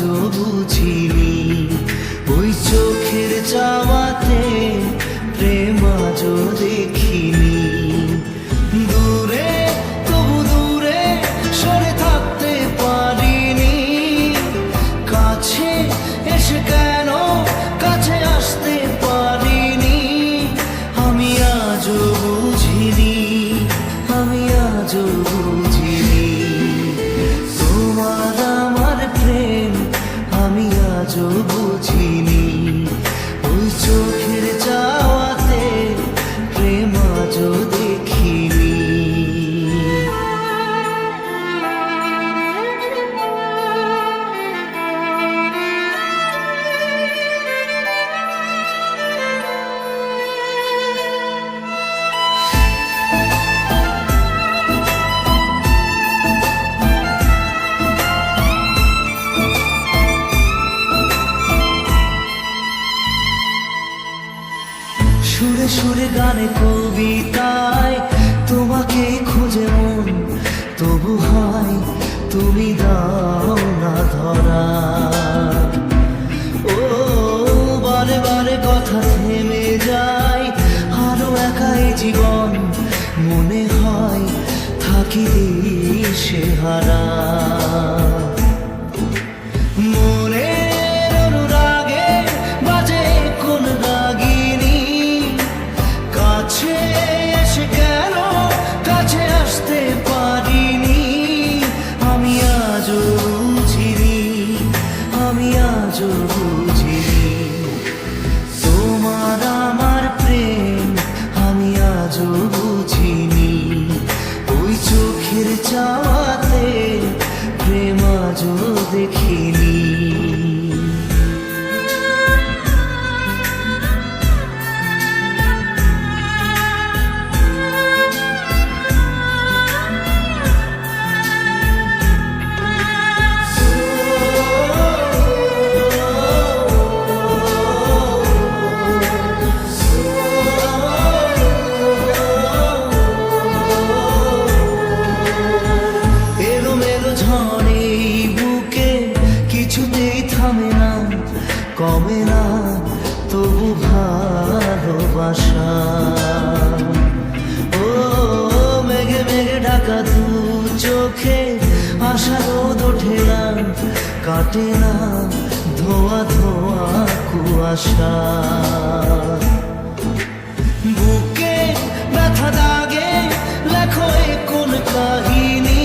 আজও বুঝিনি, ওই চোখের চাওয়াতে প্রেম আজও দেখিনি। দূরে তবু দূরে সরে থাকতে পারিনি, কাছে এসে কেন কাছে আসতে পারিনি। আমি আজও বুঝিনি, আমি আজও বুঝিনি তোমার আমার প্রেম, আমি আজও বুঝিনি। ওই চোখের চাওয়াতে প্রেম আজও দেখিনি। সুরে সুরে গানে কবিতায় তোমাকে খুঁজে মন, তবু হয় তুমি দাও না ধরা। ও বারে বারে কথা থেমে যায়, আরো একাই জীবন মনে হয় থাকি দিশে হারা। মনের অনুরাগে বাজে কোন রাগিনী, কাছে এসে কেন কাছে আসতে পারিনি। আমি আজও বুঝিনি, আমি আজও বুঝিনি তোমার আমার প্রেম, আমি আজও বুঝিনি। ওই চোখের চাওয়াতে প্রেম আজও দেখিনি। কিছুতেই থামে না, কমে না তবু ভালোবাসা। ও মেঘে মেঘে ঢাকা দু চোখে আশা রোদ ওঠে না, কাটে না ধোয়া ধোয়া কুয়াশা। বুকে ব্যথা দাগে লেখো কোন কাহিনী,